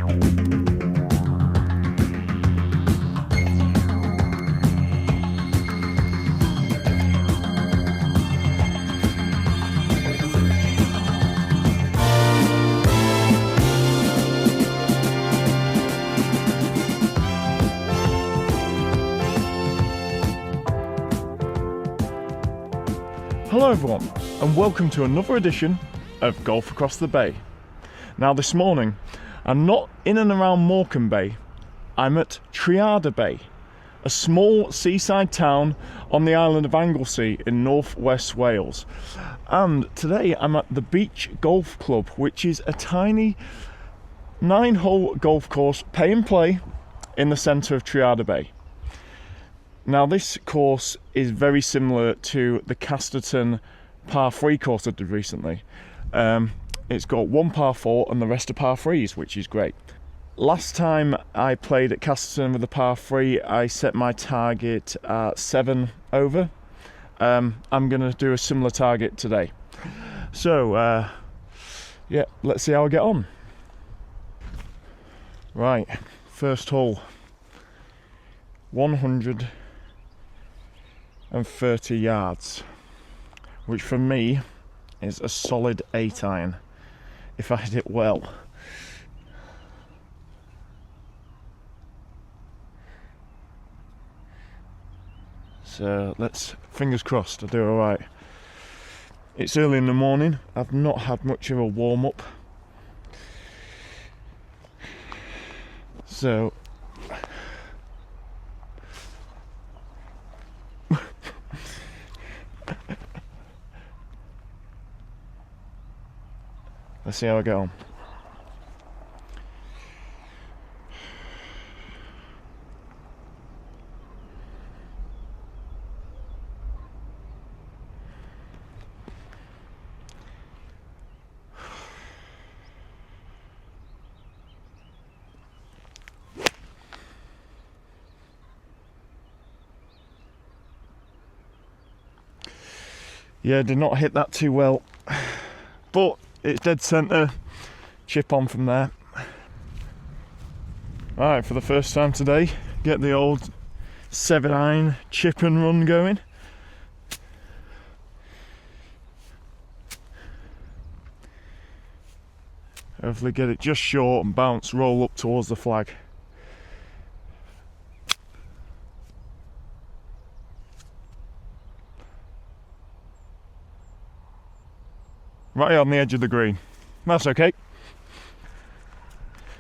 Hello everyone, and welcome to another edition of Golf Across the Bay. Now this morning, I'm not in and around Morecambe Bay, I'm at Trearddur Bay, a small seaside town on the island of Anglesey in northwest Wales. And today I'm at the Beach Golf Club, which is a tiny 9-hole golf course, pay and play, in the centre of Trearddur Bay. Now this course is very similar to the Casterton par 3 course I did recently. It's got one par 4 and the rest are par 3s, which is great. Last time I played at Casterton with a par 3, I set my target at 7 over. I'm going to do a similar target today. So, yeah, let's see how I get on. Right, first hole. 130 yards, which for me is a solid 8-iron if I hit it well. So let's, fingers crossed, I do alright. It's early in the morning, I've not had much of a warm-up, so let's see how I get on. Yeah, did not hit that too well, but it's dead centre. Chip on from there. Alright, for the first time today, get the old 7-iron chip and run going. Hopefully get it just short and bounce, roll up towards the flag. Right on the edge of the green. That's okay.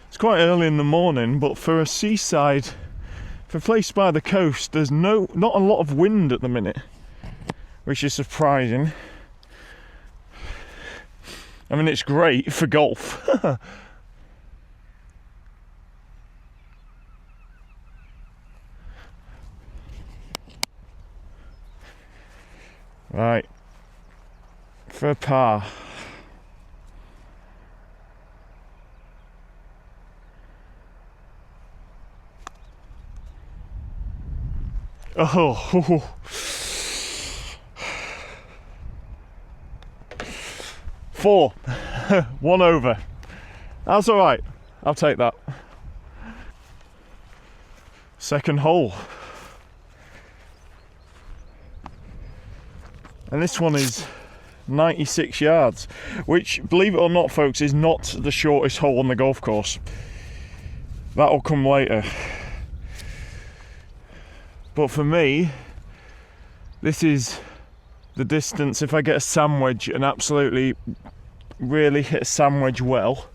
It's quite early in the morning, but for a seaside, for a place by the coast, there's not a lot of wind at the minute, which is surprising. I mean, it's great for golf. Right, for a par. Oh, 4, 1 over. That's all right. I'll take that. Second hole. And this one is 96 yards, which, believe it or not, folks, is not the shortest hole on the golf course. That'll come later. But for me, this is the distance. If I get a sandwich and absolutely really hit a sandwich well,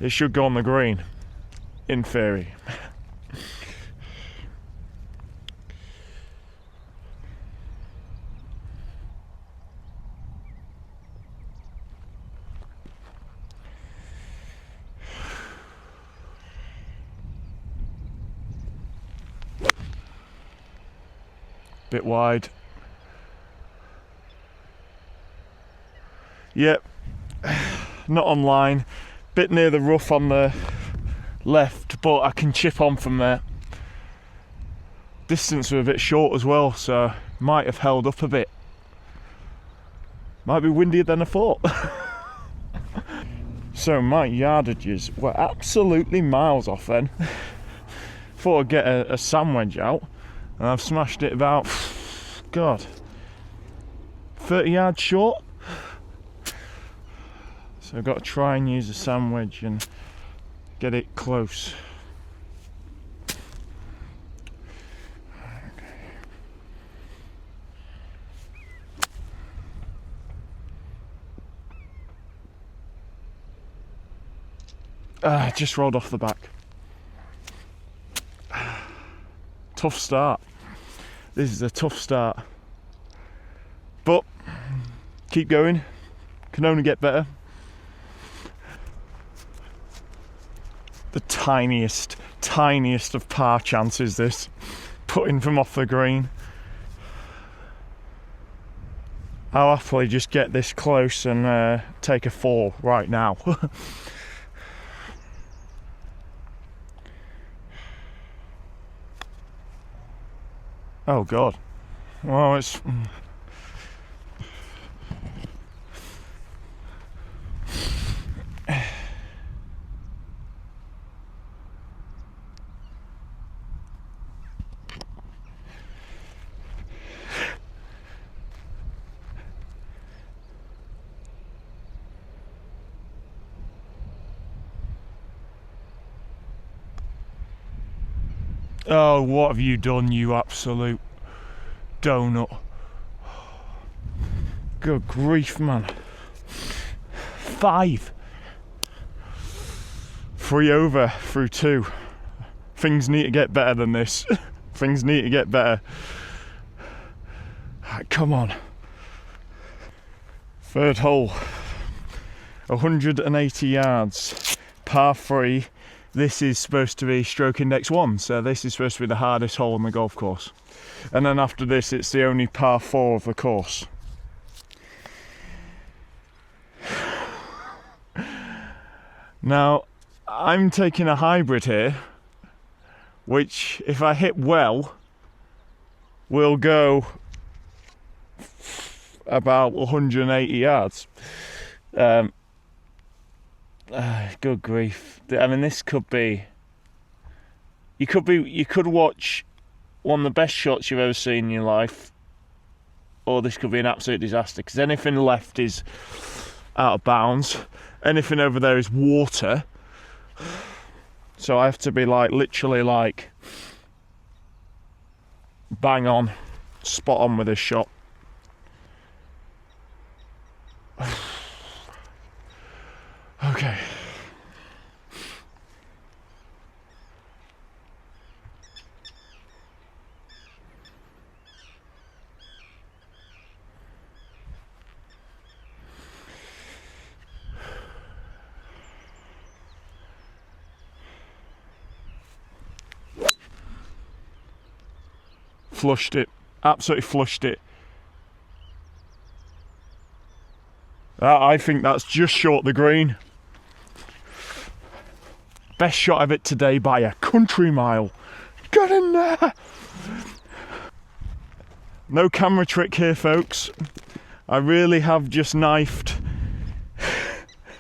it should go on the green, in theory. Bit wide. Yep, not on line. Bit near the rough on the left, but I can chip on from there. Distance was a bit short as well, so might have held up a bit. Might be windier than I thought. So my yardages were absolutely miles off then. Thought I'd get a sand wedge out, and I've smashed it about, God, 30 yards short. So I've got to try and use a sand wedge and get it close. Just rolled off the back. Tough start. This is a tough start. But keep going. Can only get better. The tiniest of par chances this. Putting from off the green. I'll happily just get this close and take a 4 right now. Oh God. Well, it's... Oh, what have you done, you absolute donut? Good grief, man. 5. 3 over through 2. Things need to get better than this. Things need to get better. Come on. Third hole. 180 yards. Par 3. This is supposed to be stroke index 1, so this is supposed to be the hardest hole on the golf course. And then after this, it's the only par 4 of the course. Now, I'm taking a hybrid here, which, if I hit well, will go about 180 yards. Good grief. I mean, this could be... You could watch one of the best shots you've ever seen in your life, or this could be an absolute disaster, because anything left is out of bounds. Anything over there is water. So I have to be like, literally like, bang on, spot on with this shot. Okay. Flushed it. Absolutely flushed it. I think that's just short the green. Best shot of it today by a country mile. Get in there! No camera trick here, folks. I really have just knifed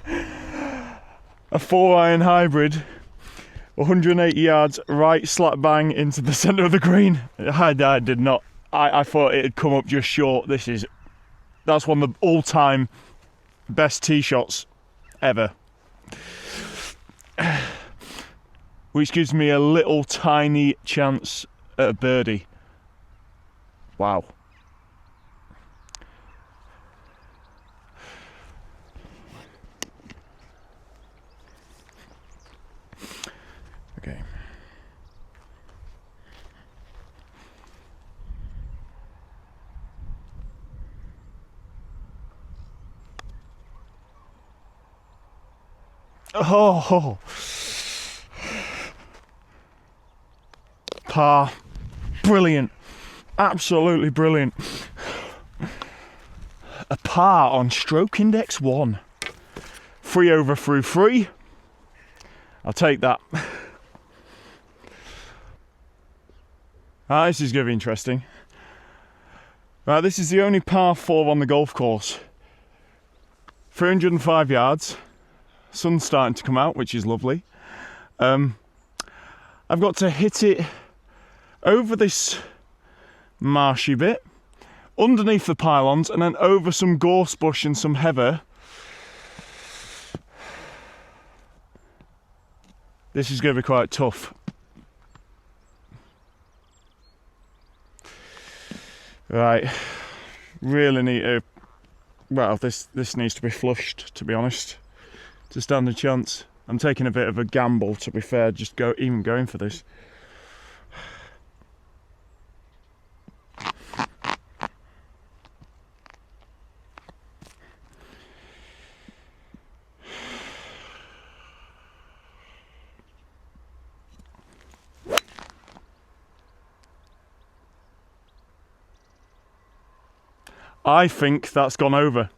a 4-iron hybrid, 180 yards, right slap bang into the centre of the green. I did not. I thought it'd come up just short. That's one of the all-time best tee shots ever. Which gives me a little tiny chance at a birdie. Wow. Okay. Oh. Par. Brilliant. Absolutely brilliant. A par on stroke index 1. 3 over through 3. I'll take that. This is going to be interesting. Right, this is the only par 4 on the golf course. 305 yards. Sun's starting to come out, which is lovely. I've got to hit it over this marshy bit, underneath the pylons, and then over some gorse bush and some heather. This is going to be quite tough. Right, really need to, well, this needs to be flushed, to be honest, to stand a chance. I'm taking a bit of a gamble, to be fair, just even going for this. I think that's gone over.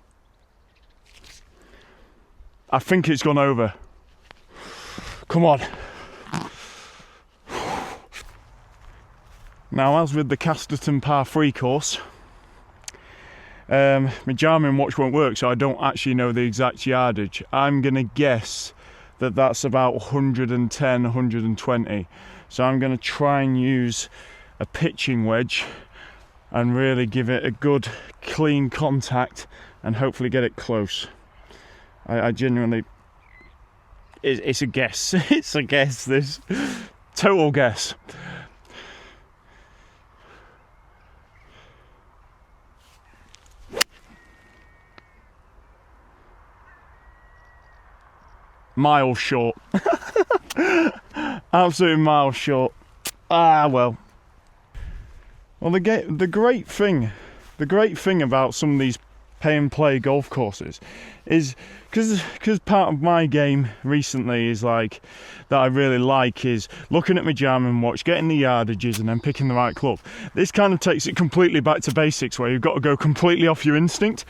I think it's gone over. Come on. Now, as with the Casterton par 3 course, my Garmin watch won't work, so I don't actually know the exact yardage. I'm gonna guess that that's about 110, 120. So I'm gonna try and use a pitching wedge and really give it a good clean contact and hopefully get it close. I genuinely, it's a guess. It's a guess, this. Total guess. Miles short. Absolutely miles short. Ah, well. Well, the great thing about some of these pay and play golf courses is because part of my game recently is like that I really like is looking at my Garmin watch, getting the yardages, and then picking the right club. This kind of takes it completely back to basics, where you've got to go completely off your instinct,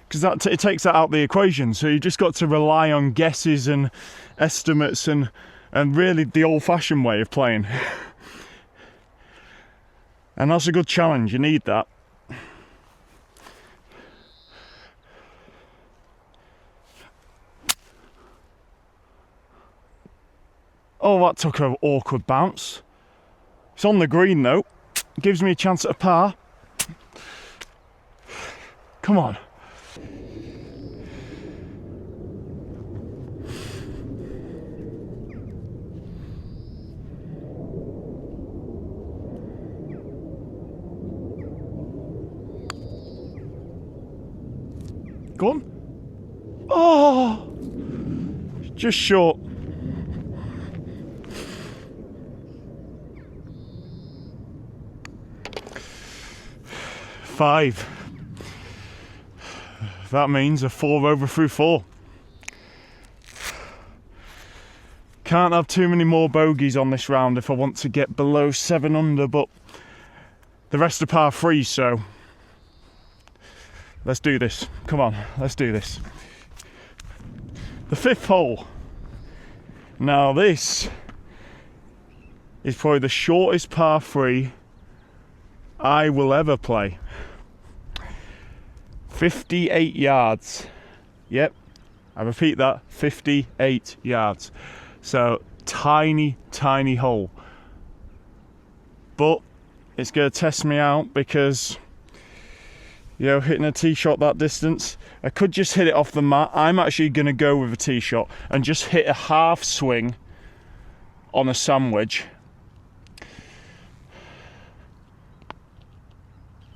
because it takes that out of the equation. So you just got to rely on guesses and estimates and really the old-fashioned way of playing. And that's a good challenge, you need that. Oh, that took an awkward bounce. It's on the green though. Gives me a chance at a par. Come on. Go on. Oh, just short. Five. That means a 4 over through 4. Can't have too many more bogeys on this round if I want to get below 7 under, but the rest are par 3, so let's do this. Come on, let's do this. The 5th hole. Now this is probably the shortest par 3 I will ever play. 58 yards. Yep, I repeat that, 58 yards. So tiny, tiny hole. But it's going to test me out because, you know, hitting a tee shot that distance, I could just hit it off the mat. I'm actually going to go with a tee shot and just hit a half swing on a sandwich.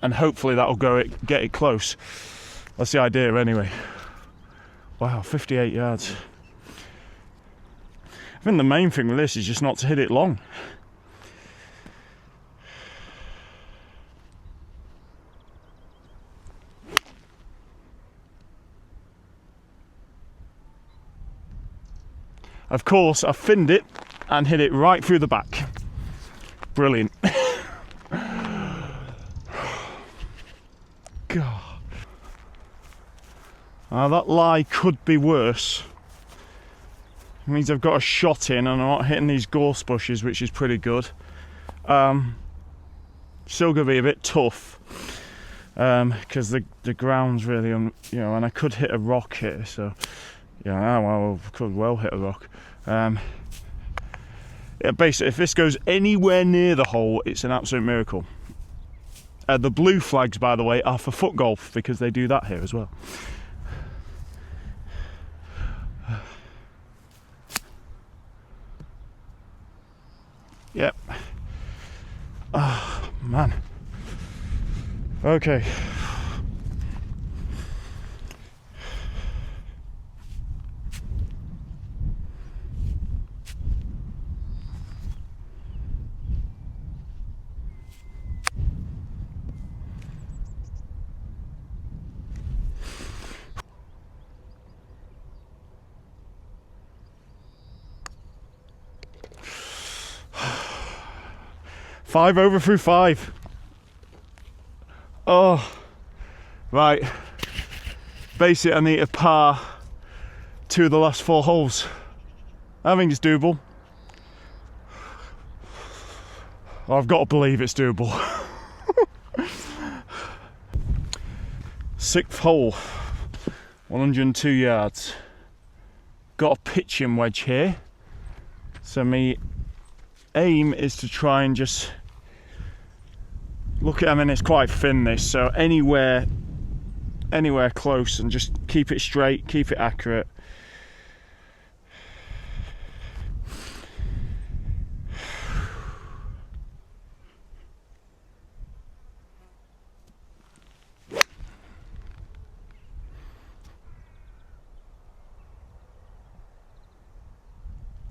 And hopefully that'll get it close. That's the idea anyway. Wow, 58 yards. I think the main thing with this is just not to hit it long. Of course, I finned it and hit it right through the back. Brilliant. God. Now that lie could be worse. It means I've got a shot in and I'm not hitting these gorse bushes, which is pretty good. Still going to be a bit tough. because the ground's really, you know, and I could hit a rock here, so yeah, well, I could well hit a rock. Yeah, basically, if this goes anywhere near the hole, it's an absolute miracle. The blue flags, by the way, are for foot golf, because they do that here as well. Yep. Oh, man. Okay. Five over through 5. Oh, right. Basically, I need a par 2 of the last 4 holes. I think it's doable. I've got to believe it's doable. 6th hole, 102 yards. Got a pitching wedge here. So my aim is to try and just look at, I mean, it's quite thin this, so anywhere close, and just keep it straight, keep it accurate.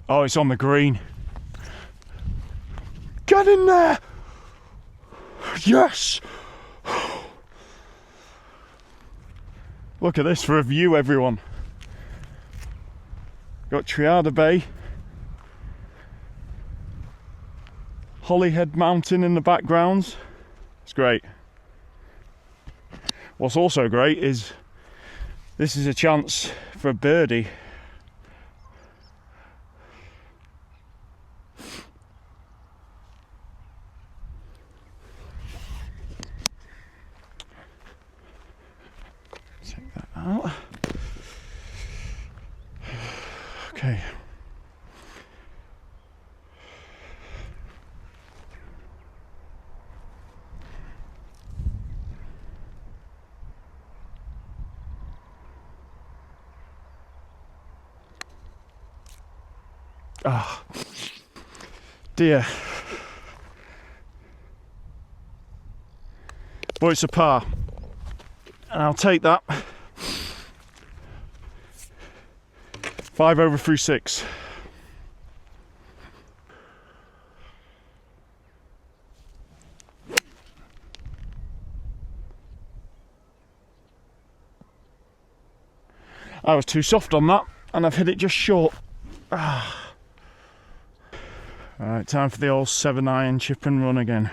Oh, it's on the green. Get in there! Yes! Look at this for a view, everyone. Got Trearddur Bay, Holyhead Mountain in the background. It's great. What's also great is this is a chance for a birdie. Take that out. Okay. Ah, oh, dear. But it's a par, and I'll take that. 5 over through 6. I was too soft on that, and I've hit it just short. Ah. Alright, time for the old 7-iron chip and run again.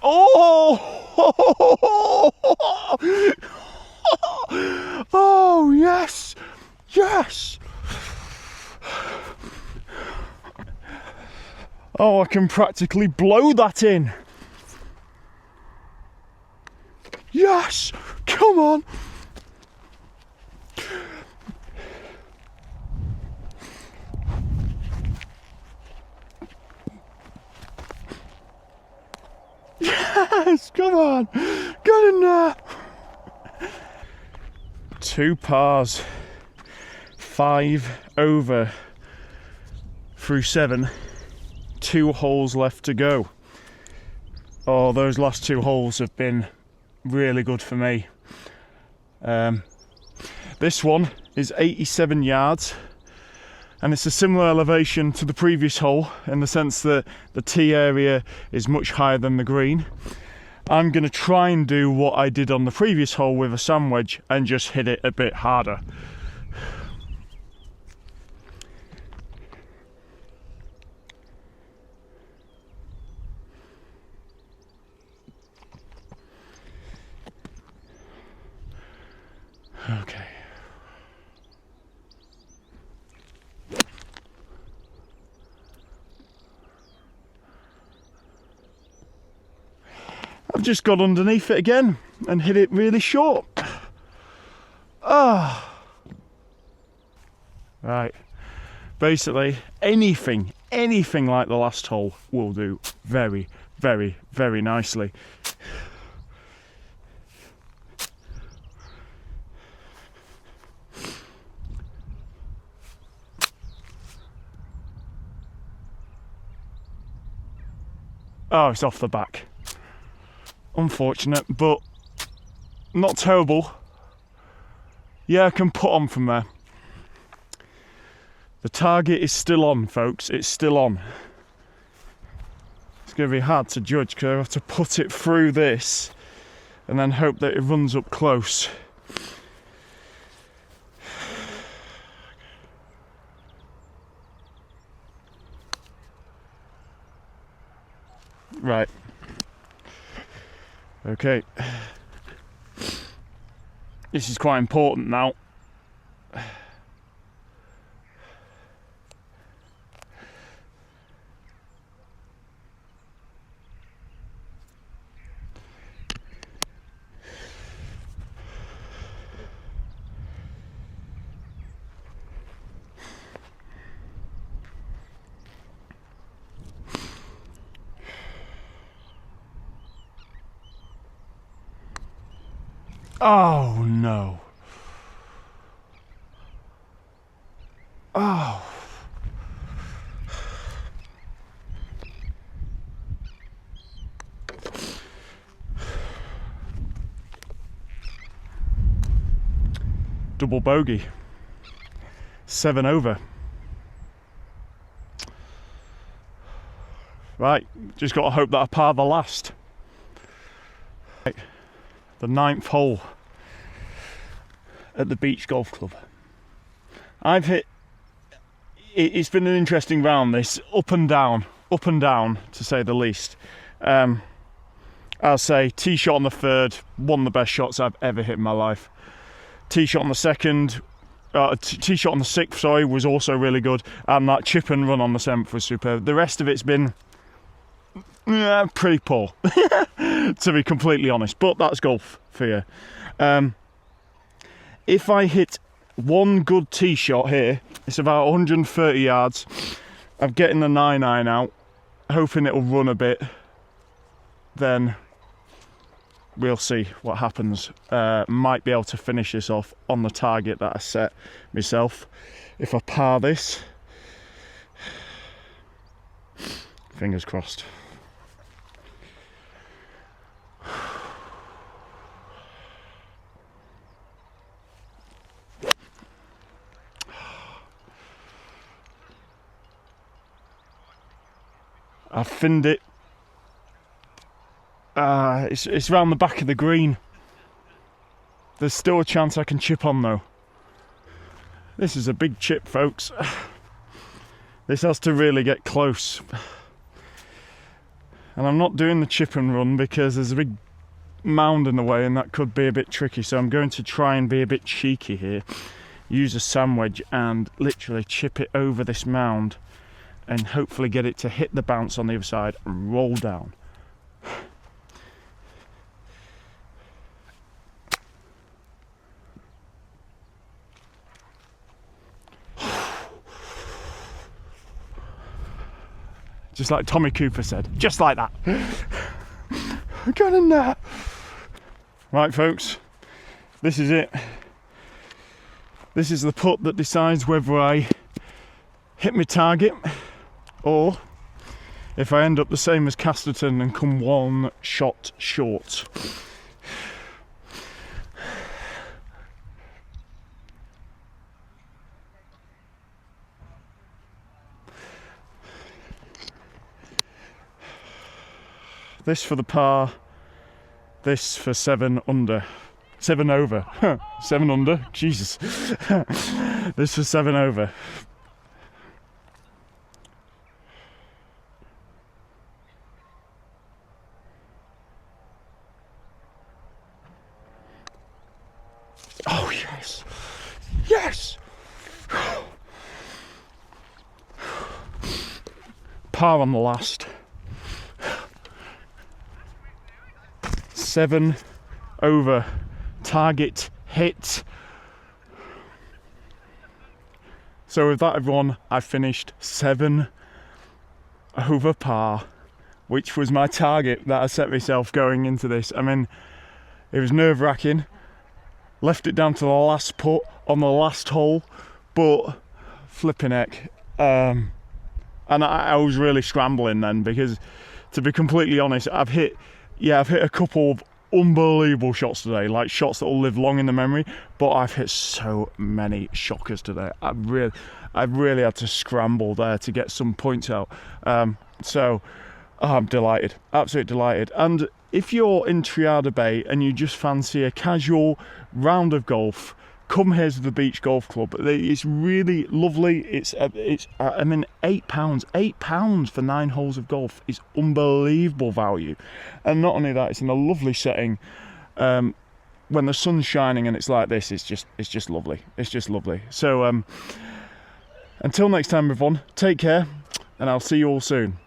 Oh! Oh, yes! Yes! Oh, I can practically blow that in. Yes! Come on! Yes! Come on! Get in there! 2 pars. 5 over through 7. 2 holes left to go. Oh, those last 2 holes have been really good for me. This one is 87 yards, and it's a similar elevation to the previous hole in the sense that the tee area is much higher than the green. I'm going to try and do what I did on the previous hole with a sand wedge and just hit it a bit harder. Okay. I've just got underneath it again and hit it really short. Ah. Right. Basically, anything like the last hole will do very, very, very nicely. Oh, it's off the back. Unfortunate, but not terrible. Yeah, I can put on from there. The target is still on, folks. It's still on. It's going to be hard to judge because I have to put it through this and then hope that it runs up close. Right. Okay. This is quite important now. Oh no. Oh. Double bogey. 7 over. Right, just got to hope that I par the last. Right, the 9th hole at the Beach Golf Club. I've hit, it's been an interesting round, this, up and down to say the least. I'll say tee shot on the 3rd, one of the best shots I've ever hit in my life. Tee shot on the 2nd, tee shot on the 6th, sorry, was also really good, and that chip and run on the 7th was superb. The rest of it's been pretty poor, to be completely honest, but that's golf for you. If I hit one good tee shot here, it's about 130 yards. I'm getting the 9-iron out, hoping it'll run a bit. Then we'll see what happens. Might be able to finish this off on the target that I set myself. If I par this, fingers crossed. I've finned it. It's round the back of the green. There's still a chance I can chip on though. This is a big chip, folks. This has to really get close. And I'm not doing the chip and run because there's a big mound in the way and that could be a bit tricky. So I'm going to try and be a bit cheeky here. Use a sand wedge and literally chip it over this mound and hopefully get it to hit the bounce on the other side and roll down. Just like Tommy Cooper said, just like that. I'm going in there. Right, folks, this is it. This is the putt that decides whether I hit my target or if I end up the same as Casterton and come one shot short. This for the par, this for 7 under. 7 over. 7 under? Jesus. This for 7 over. Oh yes. Yes! Yes! Par on the last. 7 over. Target hit. So with that, everyone, I finished 7 over par, which was my target that I set myself going into this. I mean, it was nerve-wracking. Left it down to the last putt on the last hole, but flipping heck. And I was really scrambling then, because to be completely honest, I've hit a couple of unbelievable shots today, like shots that will live long in the memory, but I've hit so many shockers today. I've really had to scramble there to get some points out. So I'm delighted, absolutely delighted. And if you're in Trearddur Bay and you just fancy a casual round of golf, come here to the Beach Golf Club. It's really lovely. It's I mean, £8 for 9 holes of golf is unbelievable value. And not only that, it's in a lovely setting. When the sun's shining and it's like this, it's just lovely. It's just lovely. So until next time, everyone, take care, and I'll see you all soon.